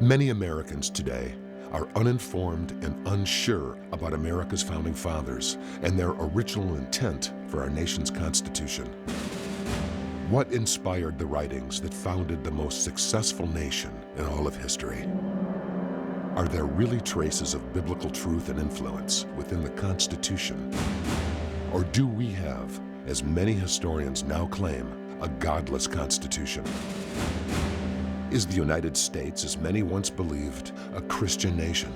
Many Americans today are uninformed and unsure about America's founding fathers and their original intent for our nation's Constitution. What inspired the writings that founded the most successful nation in all of history? Are there really traces of biblical truth and influence within the Constitution? Or do we have, as many historians now claim, a godless Constitution? Is the United States, as many once believed, a Christian nation?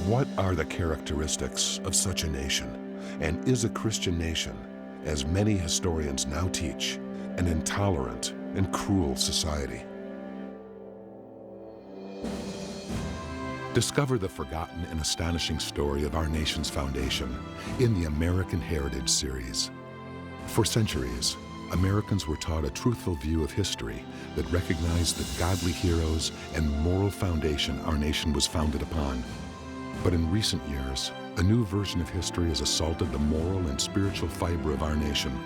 What are the characteristics of such a nation? And is a Christian nation, as many historians now teach, an intolerant and cruel society? Discover the forgotten and astonishing story of our nation's foundation in the American Heritage series. For centuries, Americans were taught a truthful view of history that recognized the godly heroes and moral foundation our nation was founded upon. But in recent years, a new version of history has assaulted the moral and spiritual fiber of our nation,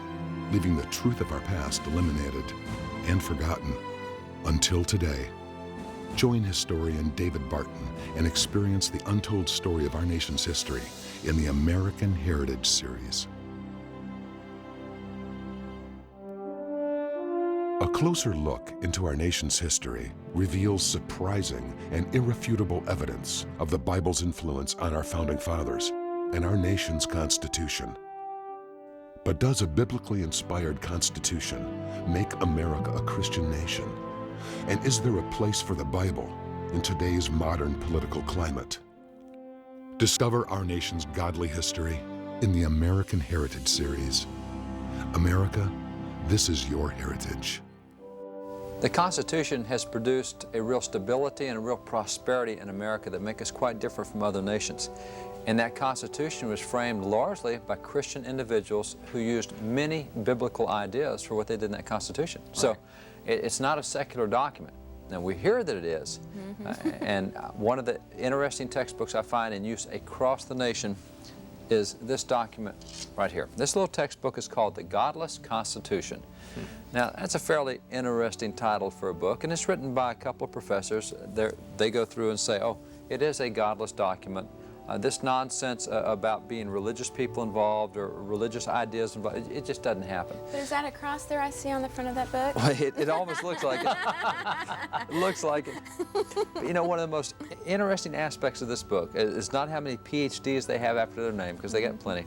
leaving the truth of our past eliminated and forgotten until today. Join historian David Barton and experience the untold story of our nation's history in the American Heritage series. A closer look into our nation's history reveals surprising and irrefutable evidence of the Bible's influence on our founding fathers and our nation's Constitution. But does a biblically inspired Constitution make America a Christian nation? And is there a place for the Bible in today's modern political climate? Discover our nation's godly history in the American Heritage series. America, this is your heritage. The Constitution has produced a real stability and a real prosperity in America that make us quite different from other nations. And that Constitution was framed largely by Christian individuals who used many biblical ideas for what they did in that Constitution. Right. So it's not a secular document. Now we hear that it is. And one of the interesting textbooks I find in use across the nation is this document right here. This little textbook is called The Godless Constitution. Now, that's a fairly interesting title for a book, and it's written by a couple of professors. They go through and say, oh, it is a godless document. This nonsense about being religious people involved or religious ideas involved, it just doesn't happen. But is that a cross there I see on the front of that book? Well, it almost looks like it. It looks like it. But, you know, one of the most interesting aspects of this book is not how many PhDs they have after their name, because they got plenty.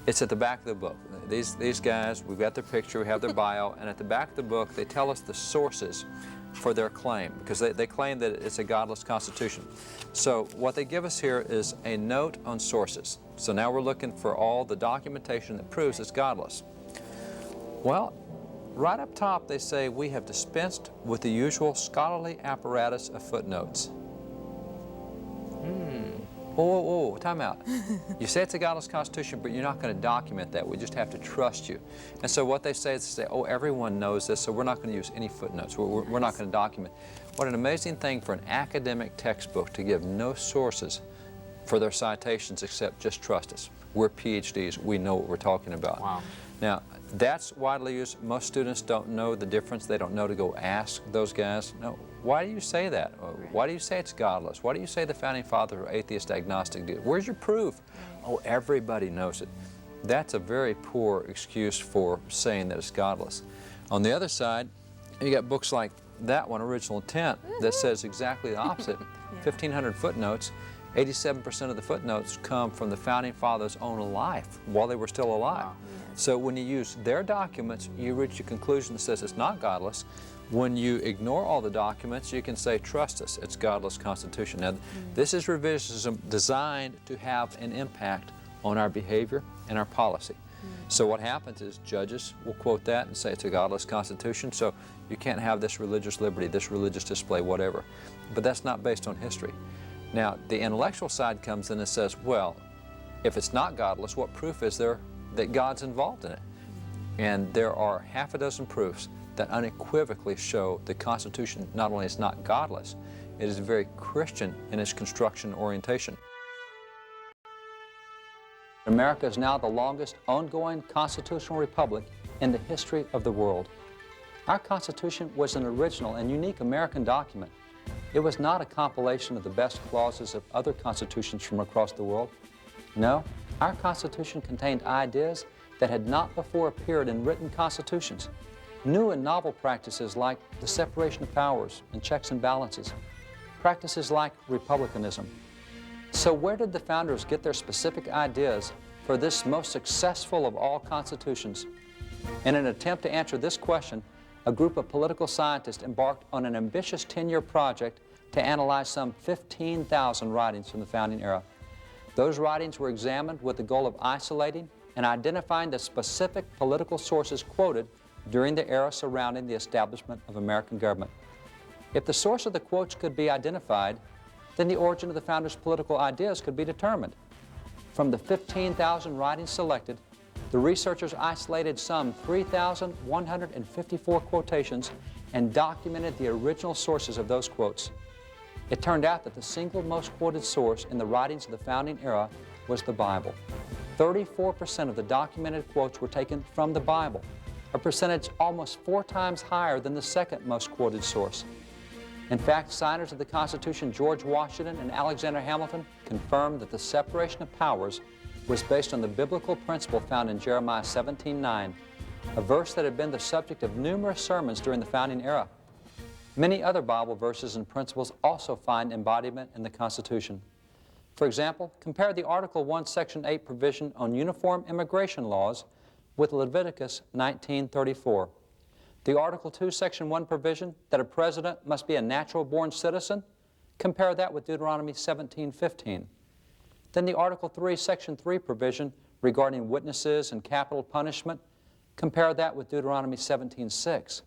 It's at the back of the book. These guys, we've got their picture, we have their bio, and at the back of the book, they tell us the sources for their claim, because they claim that it's a godless Constitution. So what they give us here is a note on sources. So now we're looking for all the documentation that proves it's godless. Well, right up top they say we have dispensed with the usual scholarly apparatus of footnotes. Whoa, time out. You say it's a godless Constitution, but you're not going to document that. We just have to trust you. And so what they say is oh, everyone knows this, so we're not going to use any footnotes. We're not going to document. What an amazing thing for an academic textbook to give no sources for their citations except just trust us. We're PhDs. We know what we're talking about. Wow. Now, that's widely used. Most students don't know the difference. They don't know to go ask those guys. No, why do you say that? Why do you say it's godless? Why do you say the founding fathers were atheist, agnostic? Where's your proof? Oh, everybody knows it. That's a very poor excuse for saying that it's godless. On the other side, you got books like that one, Original Intent, that says exactly the opposite. 1,500 footnotes. 87% of the footnotes come from the founding fathers' own life while they were still alive. Wow. So when you use their documents, you reach a conclusion that says it's not godless. When you ignore all the documents, you can say, trust us, it's godless Constitution. Now, this is revisionism designed to have an impact on our behavior and our policy. So what happens is judges will quote that and say it's a godless Constitution, so you can't have this religious liberty, this religious display, whatever. But that's not based on history. Now, the intellectual side comes in and says, well, if it's not godless, what proof is there that God's involved in it? And there are half a dozen proofs that unequivocally show the Constitution not only is not godless, it is very Christian in its construction orientation. America is now the longest ongoing constitutional republic in the history of the world. Our Constitution was an original and unique American document. It was not a compilation of the best clauses of other constitutions from across the world. No, our Constitution contained ideas that had not before appeared in written constitutions. New and novel practices like the separation of powers and checks and balances. Practices like republicanism. So where did the founders get their specific ideas for this most successful of all constitutions? In an attempt to answer this question, a group of political scientists embarked on an ambitious 10-year project to analyze some 15,000 writings from the founding era. Those writings were examined with the goal of isolating and identifying the specific political sources quoted during the era surrounding the establishment of American government. If the source of the quotes could be identified, then the origin of the founders' political ideas could be determined. From the 15,000 writings selected, the researchers isolated some 3,154 quotations and documented the original sources of those quotes. It turned out that the single most quoted source in the writings of the founding era was the Bible. 34% of the documented quotes were taken from the Bible, a percentage almost 4 times higher than the second most quoted source. In fact, signers of the Constitution George Washington and Alexander Hamilton confirmed that the separation of powers was based on the biblical principle found in Jeremiah 17:9, a verse that had been the subject of numerous sermons during the founding era. Many other Bible verses and principles also find embodiment in the Constitution. For example, compare the Article 1, Section 8 provision on uniform immigration laws with Leviticus 19:34. The Article 2, Section 1 provision that a president must be a natural-born citizen, compare that with Deuteronomy 17:15. Then the Article 3, Section 3 provision regarding witnesses and capital punishment, compare that with Deuteronomy 17:6.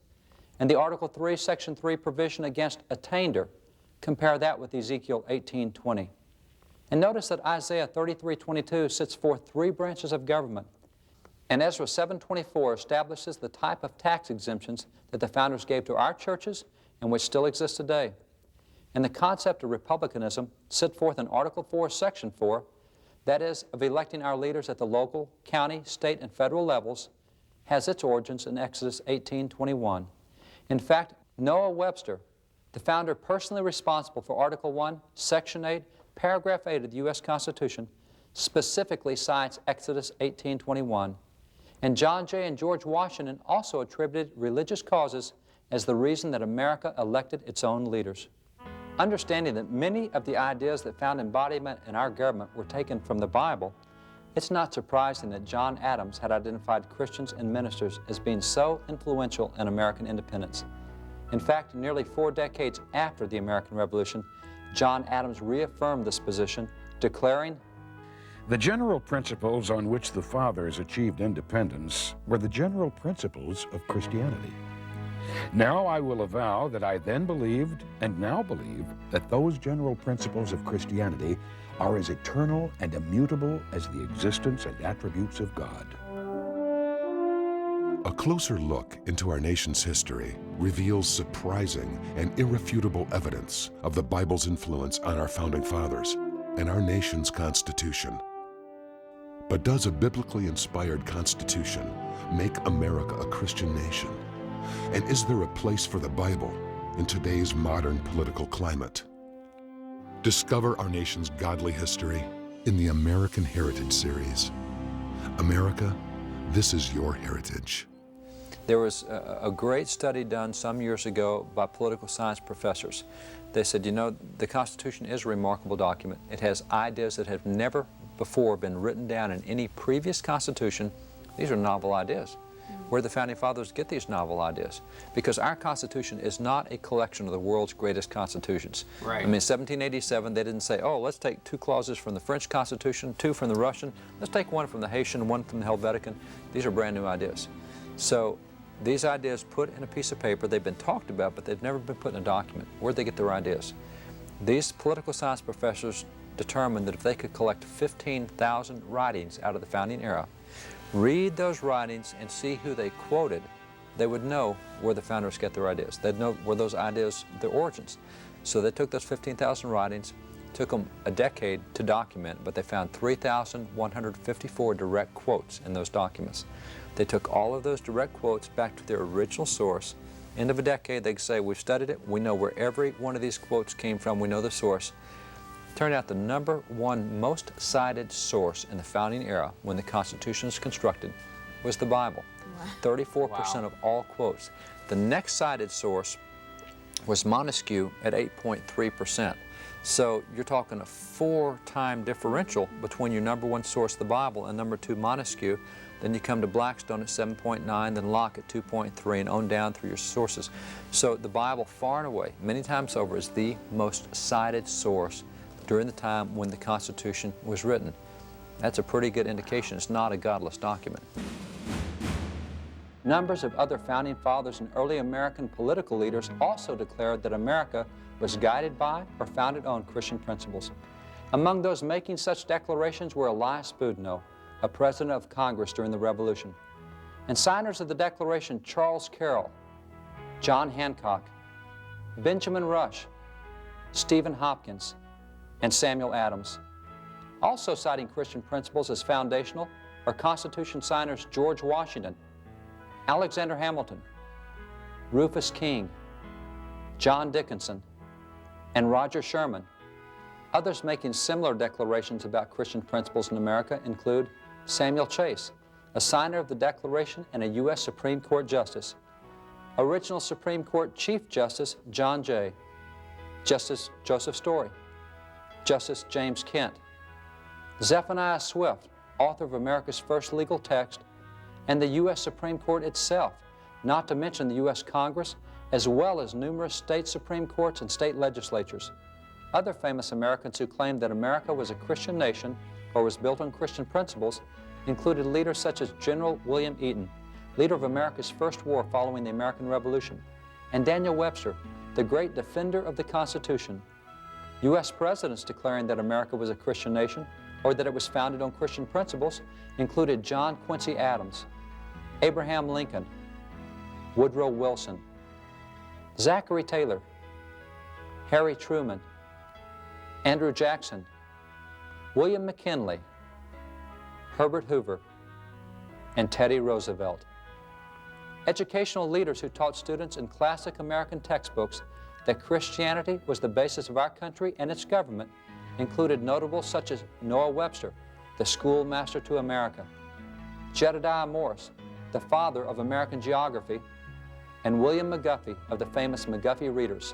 And the Article 3, Section 3 provision against attainder, compare that with Ezekiel 18:20. And notice that Isaiah 33:22 sets forth 3 branches of government. And Ezra 7:24 establishes the type of tax exemptions that the founders gave to our churches and which still exist today. And the concept of republicanism set forth in Article 4, Section 4, that is, of electing our leaders at the local, county, state, and federal levels, has its origins in Exodus 18:21. In fact, Noah Webster, the founder personally responsible for Article 1, Section 8, Paragraph 8 of the U.S. Constitution, specifically cites Exodus 18:21. And John Jay and George Washington also attributed religious causes as the reason that America elected its own leaders. Understanding that many of the ideas that found embodiment in our government were taken from the Bible, it's not surprising that John Adams had identified Christians and ministers as being so influential in American independence. In fact, nearly 4 decades after the American Revolution, John Adams reaffirmed this position, declaring, "The general principles on which the fathers achieved independence were the general principles of Christianity. Now I will avow that I then believed and now believe that those general principles of Christianity are as eternal and immutable as the existence and attributes of God." A closer look into our nation's history reveals surprising and irrefutable evidence of the Bible's influence on our founding fathers and our nation's Constitution. But does a biblically inspired Constitution make America a Christian nation? And is there a place for the Bible in today's modern political climate? Discover our nation's godly history in the American Heritage Series. America, this is your heritage. There was a great study done some years ago by political science professors. They said, you know, the Constitution is a remarkable document. It has ideas that have never before been written down in any previous Constitution. These are novel ideas. Where did the Founding Fathers get these novel ideas? Because our Constitution is not a collection of the world's greatest constitutions. Right. I mean, in 1787, they didn't say, oh, let's take 2 clauses from the French Constitution, 2 from the Russian, let's take 1 from the Haitian, 1 from the Helvetican. These are brand new ideas. So these ideas put in a piece of paper, they've been talked about, but they've never been put in a document. Where'd they get their ideas? These political science professors determined that if they could collect 15,000 writings out of the founding era, read those writings and see who they quoted, they would know where the founders get their ideas. They'd know where those ideas, their origins. So they took those 15,000 writings, took them a decade to document, but they found 3,154 direct quotes in those documents. They took all of those direct quotes back to their original source, End of a decade, they say, we've studied it, we know where every one of these quotes came from, we know the source. Turned out the #1 most cited source in the founding era when the Constitution was constructed was the Bible. Wow. 34% of all quotes. The next cited source was Montesquieu at 8.3%. So you're talking a 4-time differential between your #1 source, the Bible, and #2, Montesquieu. Then you come to Blackstone at 7.9, then Locke at 2.3, and on down through your sources. So the Bible, far and away, many times over, is the most cited source during the time when the Constitution was written. That's a pretty good indication it's not a godless document. Numbers of other founding fathers and early American political leaders also declared that America was guided by or founded on Christian principles. Among those making such declarations were Elias Boudinot, a president of Congress during the Revolution, and signers of the Declaration Charles Carroll, John Hancock, Benjamin Rush, Stephen Hopkins, and Samuel Adams. Also citing Christian principles as foundational are Constitution signers George Washington, Alexander Hamilton, Rufus King, John Dickinson, and Roger Sherman. Others making similar declarations about Christian principles in America include Samuel Chase, a signer of the Declaration and a U.S. Supreme Court Justice, original Supreme Court Chief Justice John Jay, Justice Joseph Story, Justice James Kent, Zephaniah Swift, author of America's first legal text, and the U.S. Supreme Court itself, not to mention the U.S. Congress, as well as numerous state Supreme Courts and state legislatures. Other famous Americans who claimed that America was a Christian nation or was built on Christian principles included leaders such as General William Eaton, leader of America's first war following the American Revolution, and Daniel Webster, the great defender of the Constitution. U.S. presidents declaring that America was a Christian nation or that it was founded on Christian principles included John Quincy Adams, Abraham Lincoln, Woodrow Wilson, Zachary Taylor, Harry Truman, Andrew Jackson, William McKinley, Herbert Hoover, and Teddy Roosevelt. Educational leaders who taught students in classic American textbooks that Christianity was the basis of our country and its government included notables such as Noah Webster, the schoolmaster to America, Jedediah Morse, the father of American geography, and William McGuffey of the famous McGuffey Readers.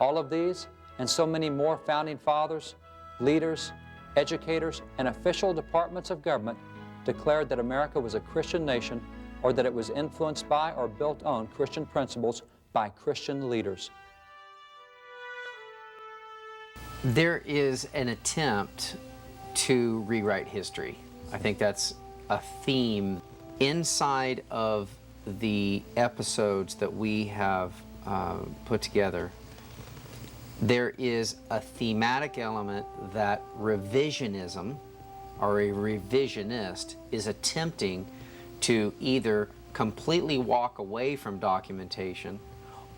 All of these and so many more founding fathers, leaders, educators, and official departments of government declared that America was a Christian nation or that it was influenced by or built on Christian principles by Christian leaders. There is an attempt to rewrite history. I think that's a theme inside of the episodes that we have put together. There is a thematic element that revisionism or a revisionist is attempting to either completely walk away from documentation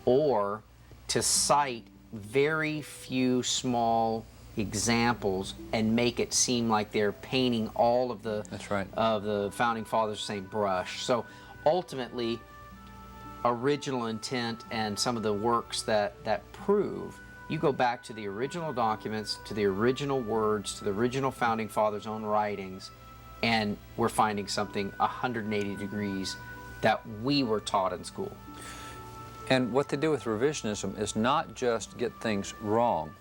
or to cite very few small examples and make it seem like they're painting all of the of the founding fathers the same brush. So ultimately, original intent and some of the works that prove, you go back to the original documents, to the original words, to the original founding fathers' own writings, and we're finding something 180 degrees that we were taught in school. And what they do with revisionism is not just get things wrong.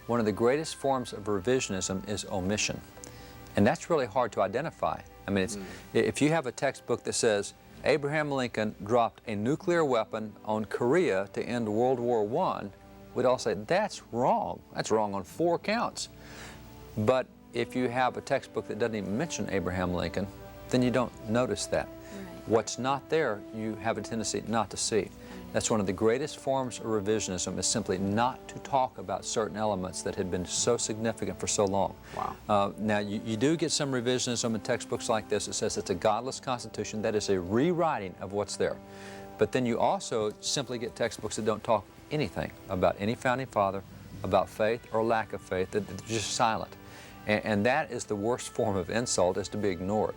One of the greatest forms of revisionism is omission. And that's really hard to identify. I mean, if you have a textbook that says Abraham Lincoln dropped a nuclear weapon on Korea to end World War I, we'd all say, that's wrong. That's wrong on 4 counts. But if you have a textbook that doesn't even mention Abraham Lincoln, then you don't notice that. Right. What's not there, you have a tendency not to see. That's one of the greatest forms of revisionism, is simply not to talk about certain elements that had been so significant for so long. Wow. Now, you do get some revisionism in textbooks like this. It says it's a godless constitution. That is a rewriting of what's there. But then you also simply get textbooks that don't talk anything about any founding father, about faith or lack of faith, that they're just silent. And that is the worst form of insult, is to be ignored.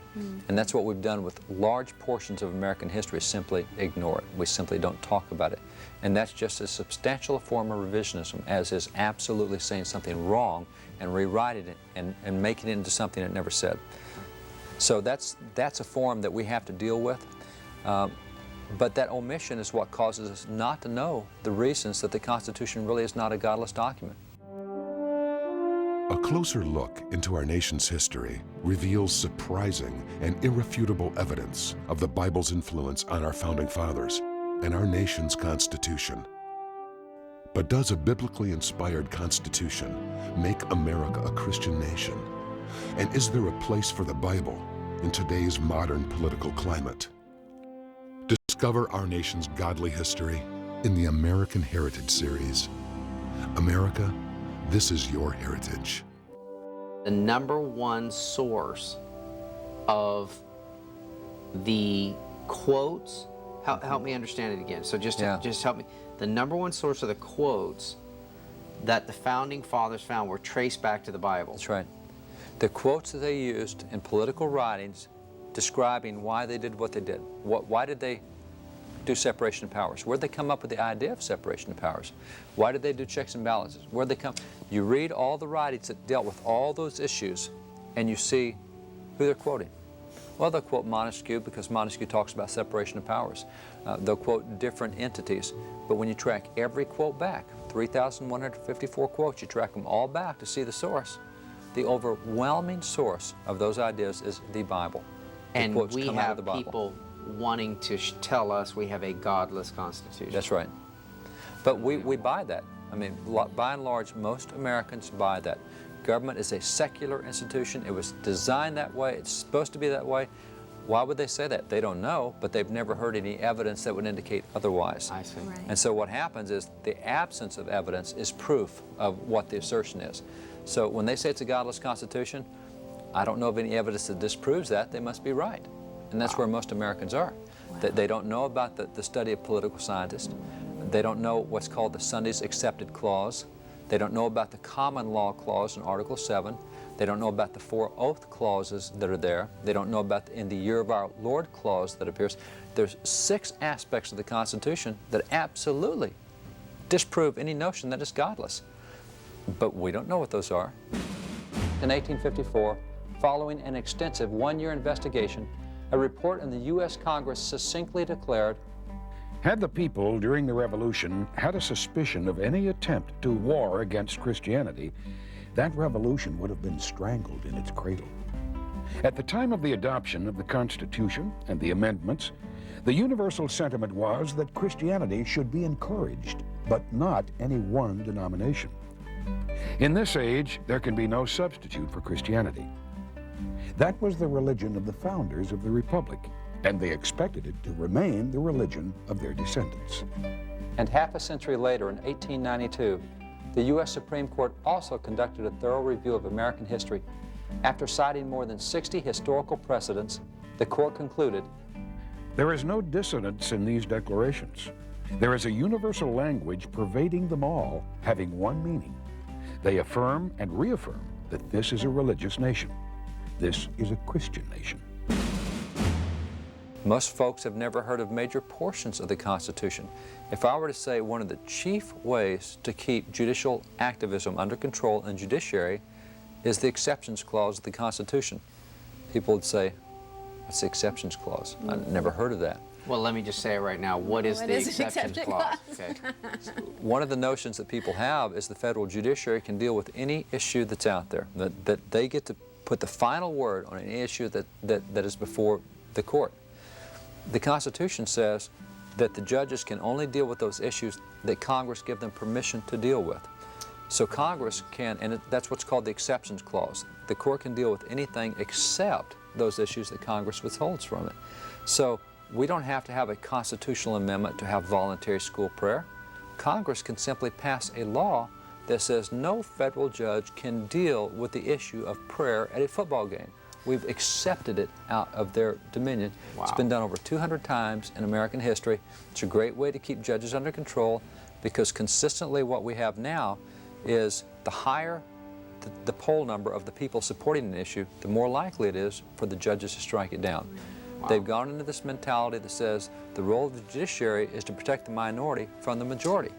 And that's what we've done with large portions of American history, simply ignore it. We simply don't talk about it. And that's just as substantial a form of revisionism as is absolutely saying something wrong and rewriting it and making it into something it never said. So that's a form that we have to deal with. But that omission is what causes us not to know the reasons that the Constitution really is not a godless document. A closer look into our nation's history reveals surprising and irrefutable evidence of the Bible's influence on our founding fathers and our nation's Constitution. But does a biblically inspired Constitution make America a Christian nation? And is there a place for the Bible in today's modern political climate? Discover our nation's godly history in the American Heritage series. America, this is your heritage. The number one source of the quotes, help me understand it again. So just help me. The number one source of the quotes that the founding fathers found were traced back to the Bible. That's right. The quotes that they used in political writings describing why they did what they did. Why did they do separation of powers? Where'd they come up with the idea of separation of powers? Why did they do checks and balances? Where'd they come? You read all the writings that dealt with all those issues and you see who they're quoting. Well, they'll quote Montesquieu because Montesquieu talks about separation of powers. They'll quote different entities. But when you track every quote back, 3,154 quotes, you track them all back to see the source. The overwhelming source of those ideas is the Bible. And we have people wanting to tell us we have a godless Constitution. That's right. But we buy that. I mean, by and large, most Americans buy that. Government is a secular institution. It was designed that way. It's supposed to be that way. Why would they say that? They don't know, but they've never heard any evidence that would indicate otherwise. I see. Right. And so what happens is the absence of evidence is proof of what the assertion is. So when they say it's a godless Constitution, I don't know of any evidence that disproves that. They must be right. And that's where most Americans are. That they don't know about the study of political scientists. They don't know what's called the Sundays Accepted Clause. They don't know about the Common Law Clause in Article 7. They don't know about the 4 oath clauses that are there. They don't know about in the Year of Our Lord clause that appears. There's 6 aspects of the Constitution that absolutely disprove any notion that it's godless. But we don't know what those are. In 1854, following an extensive 1-year investigation, a report in the U.S. Congress succinctly declared, Had the people during the Revolution had a suspicion of any attempt to war against Christianity, that revolution would have been strangled in its cradle. At the time of the adoption of the Constitution and the amendments, the universal sentiment was that Christianity should be encouraged, but not any one denomination. In this age, there can be no substitute for Christianity. That was the religion of the founders of the Republic, and they expected it to remain the religion of their descendants. and half a century later, in 1892, the U.S. Supreme Court also conducted a thorough review of American history. After citing more than 60 historical precedents, the court concluded, There is no dissonance in these declarations. There is a universal language pervading them all, having one meaning. They affirm and reaffirm that this is a religious nation. This is a Christian nation. Most folks have never heard of major portions of the Constitution. If I were to say one of the chief ways to keep judicial activism under control in judiciary is the exceptions clause of the Constitution, people would say, what's the exceptions clause? I've never heard of that. Well, let me just say it right now. What is the exceptions clause? Okay. One of the notions that people have is the federal judiciary can deal with any issue that's out there, that they get to put the final word on any issue that is before the court. The Constitution says that the judges can only deal with those issues that Congress give them permission to deal with. So Congress can, and that's what's called the exceptions clause. The court can deal with anything except those issues that Congress withholds from it. So we don't have to have a constitutional amendment to have voluntary school prayer. Congress can simply pass a law that says no federal judge can deal with the issue of prayer at a football game. We've accepted it out of their dominion. Wow. It's been done over 200 times in American history. It's a great way to keep judges under control because consistently what we have now is the higher the poll number of the people supporting an issue, the more likely it is for the judges to strike it down. Wow. They've gone into this mentality that says the role of the judiciary is to protect the minority from the majority.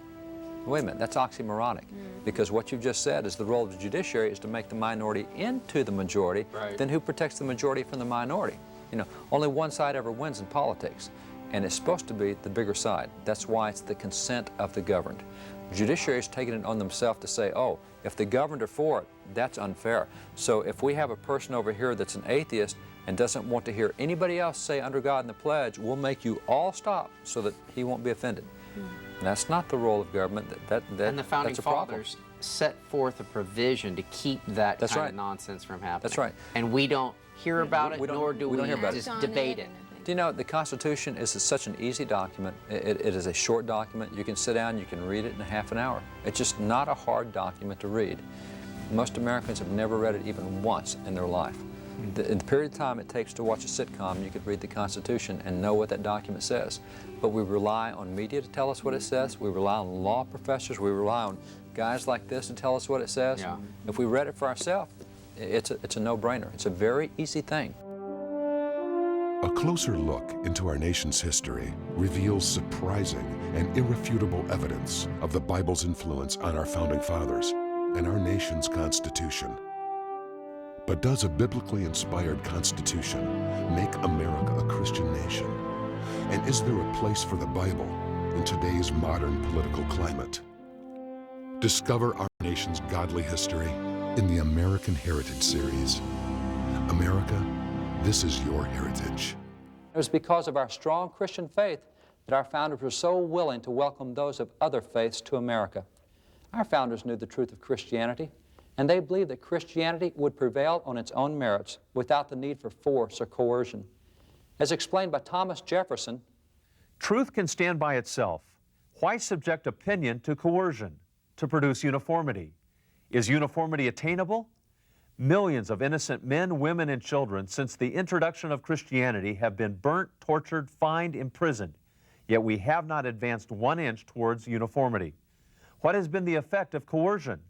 Wait a minute, that's oxymoronic, because what you've just said is the role of the judiciary is to make the minority into the majority. Right. Then who protects the majority from the minority? You know, only one side ever wins in politics, and it's supposed to be the bigger side. That's why it's the consent of the governed. The judiciary is taking it on themselves to say, oh, if the governed are for it, that's unfair. So if we have a person over here that's an atheist and doesn't want to hear anybody else say under God and the pledge, we'll make you all stop so that he won't be offended. That's not the role of government. And the Founding that's a problem. Fathers set forth a provision to keep that That's kind right. of nonsense from happening. That's right. And we don't hear about it, we don't- nor do we don't hear about just it. debate it. Do you know, the Constitution is such an easy document. It is a short document. You can sit down, you can read it in a half an hour. It's just not a hard document to read. Most Americans have never read it even once in their life. In the period of time it takes to watch a sitcom, you could read the Constitution and know what that document says. But we rely on media to tell us what it says. We rely on law professors. We rely on guys like this to tell us what it says. Yeah. If we read it for ourselves, it's a no-brainer. It's a very easy thing. A closer look into our nation's history reveals surprising and irrefutable evidence of the Bible's influence on our founding fathers and our nation's Constitution. But does a biblically inspired Constitution make America a Christian nation? And is there a place for the Bible in today's modern political climate? Discover our nation's godly history in the American Heritage series. America, this is your heritage. It was because of our strong Christian faith that our founders were so willing to welcome those of other faiths to America. Our founders knew the truth of Christianity, and they believed that Christianity would prevail on its own merits without the need for force or coercion. As explained by Thomas Jefferson, truth can stand by itself. Why subject opinion to coercion to produce uniformity? Is uniformity attainable? Millions of innocent men, women, and children since the introduction of Christianity have been burnt, tortured, fined, imprisoned, yet we have not advanced 1 inch towards uniformity. What has been the effect of coercion?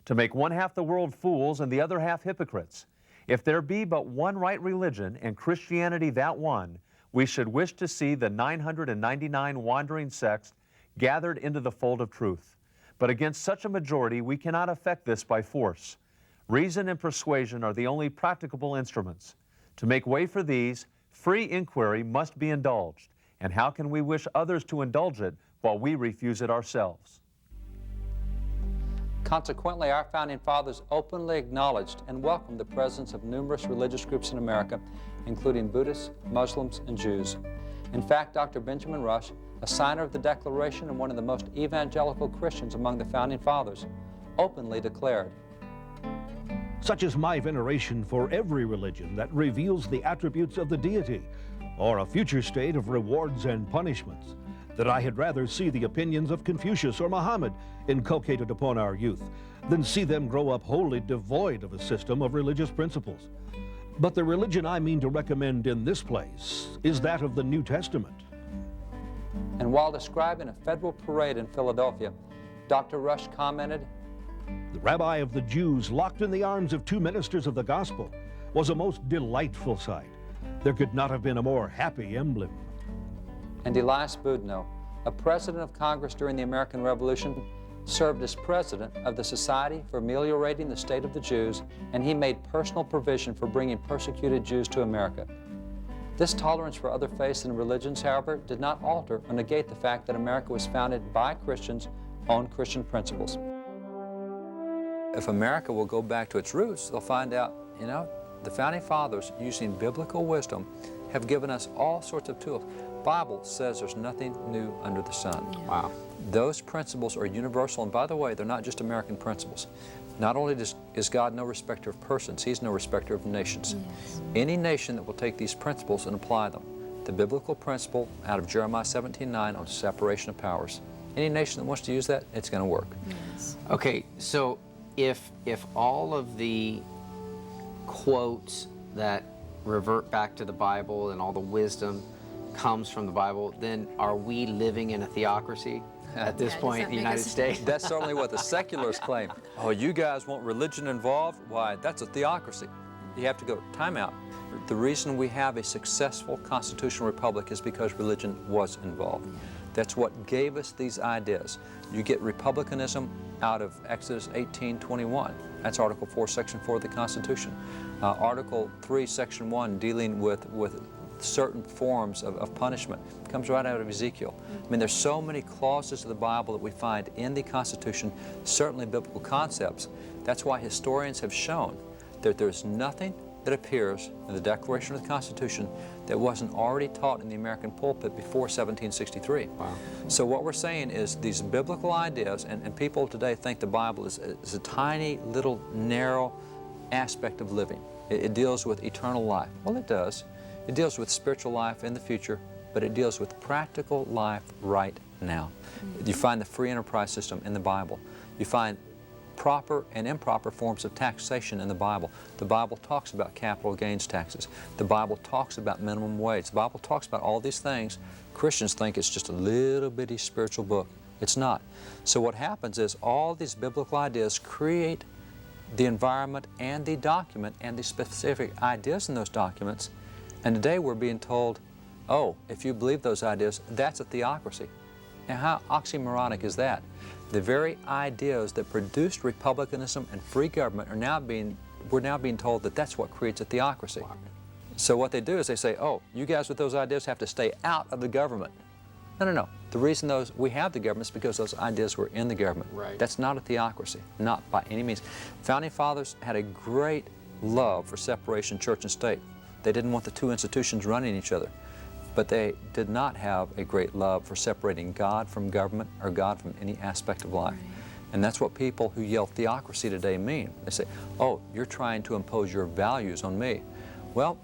To make one half the world fools and the other half hypocrites. If there be but one right religion, and Christianity that one, we should wish to see the 999 wandering sects gathered into the fold of truth. But against such a majority, we cannot effect this by force. Reason and persuasion are the only practicable instruments. To make way for these, free inquiry must be indulged. And how can we wish others to indulge it while we refuse it ourselves? consequently, our founding fathers openly acknowledged and welcomed the presence of numerous religious groups in America, including Buddhists, Muslims, and Jews. In fact, Dr. Benjamin Rush, a signer of the Declaration and one of the most evangelical Christians among the founding fathers, openly declared, "Such is my veneration for every religion that reveals the attributes of the deity, or a future state of rewards and punishments, that I had rather see the opinions of Confucius or Muhammad inculcated upon our youth, than see them grow up wholly devoid of a system of religious principles. But the religion I mean to recommend in this place is that of the New Testament." And while describing a federal parade in Philadelphia, Dr. Rush commented, "The rabbi of the Jews locked in the arms of two ministers of the gospel was a most delightful sight. There could not have been a more happy emblem." And Elias Boudinot, a president of Congress during the American Revolution, served as president of the Society for Ameliorating the State of the Jews, and he made personal provision for bringing persecuted Jews to America. This tolerance for other faiths and religions, however, did not alter or negate the fact that America was founded by Christians on Christian principles. If America will go back to its roots, they'll find out, you know, the founding fathers, using biblical wisdom, have given us all sorts of tools. The Bible says there's nothing new under the sun. Wow. Those principles are universal, and by the way, they're not just American principles. Not only is God no respecter of persons, He's no respecter of nations. Yes. Any nation that will take these principles and apply them, the biblical principle out of Jeremiah 17:9 on separation of powers, any nation that wants to use that, it's going to work. Yes. Okay, so if all of the quotes that revert back to the Bible and all the wisdom comes from the Bible, then are we living in a theocracy? at this point in the United States. That's certainly what the seculars claim. Oh, you guys want religion involved? Why, that's a theocracy. You have to go, time out. The reason we have a successful constitutional republic is because religion was involved. That's what gave us these ideas. You get republicanism out of Exodus 18:21. That's Article 4, Section 4 of the Constitution. Article 3, Section 1, dealing with certain forms of punishment, comes right out of Ezekiel. I mean, there's so many clauses of the Bible that we find in the Constitution, certainly biblical concepts. That's why historians have shown that there's nothing that appears in the Declaration of the Constitution that wasn't already taught in the American pulpit before 1763. Wow. So what we're saying is these biblical ideas, and people today think the Bible is a tiny little narrow aspect of living. It deals with eternal life. Well, it does. It deals with spiritual life in the future, but it deals with practical life right now. You find the free enterprise system in the Bible. You find proper and improper forms of taxation in the Bible. The Bible talks about capital gains taxes. The Bible talks about minimum wage. The Bible talks about all these things. Christians think it's just a little bitty spiritual book. It's not. So what happens is all these biblical ideas create the environment and the document and the specific ideas in those documents. And today we're being told, oh, if you believe those ideas, that's a theocracy. Now, how oxymoronic is that? The very ideas that produced republicanism and free government are now we're now being told that that's what creates a theocracy. So what they do is they say, oh, you guys with those ideas have to stay out of the government. No, no, no. The reason we have the government is because those ideas were in the government. Right. That's not a theocracy, not by any means. Founding Fathers had a great love for separation, church and state. They didn't want the two institutions running each other. But they did not have a great love for separating God from government or God from any aspect of life. Right. And that's what people who yell theocracy today mean. They say, oh, you're trying to impose your values on me. Well,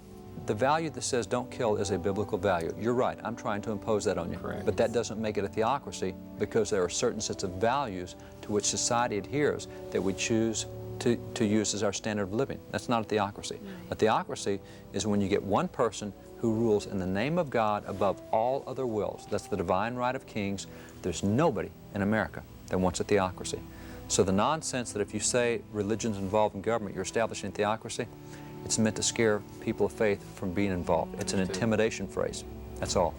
the value that says don't kill is a biblical value. You're right, I'm trying to impose that on you. Correct. But that doesn't make it a theocracy because there are certain sets of values to which society adheres that we choose to use as our standard of living. That's not a theocracy. Right. A theocracy is when you get one person who rules in the name of God above all other wills. That's the divine right of kings. There's nobody in America that wants a theocracy. So the nonsense that if you say religion's involved in government, you're establishing a theocracy, it's meant to scare people of faith from being involved. It's an intimidation phrase. That's all.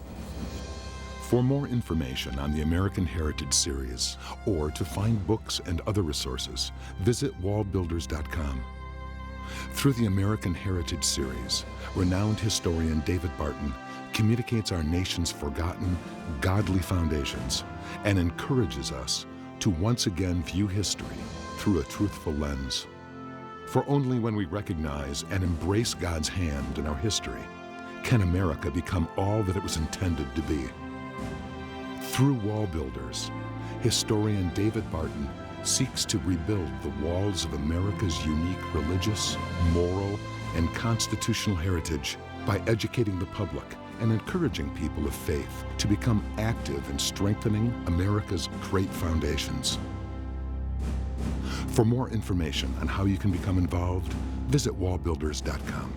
For more information on the American Heritage Series or to find books and other resources, visit wallbuilders.com. Through the American Heritage Series, renowned historian David Barton communicates our nation's forgotten, godly foundations and encourages us to once again view history through a truthful lens. For only when we recognize and embrace God's hand in our history can America become all that it was intended to be. Through Wall Builders, historian David Barton seeks to rebuild the walls of America's unique religious, moral, and constitutional heritage by educating the public and encouraging people of faith to become active in strengthening America's great foundations. For more information on how you can become involved, visit wallbuilders.com.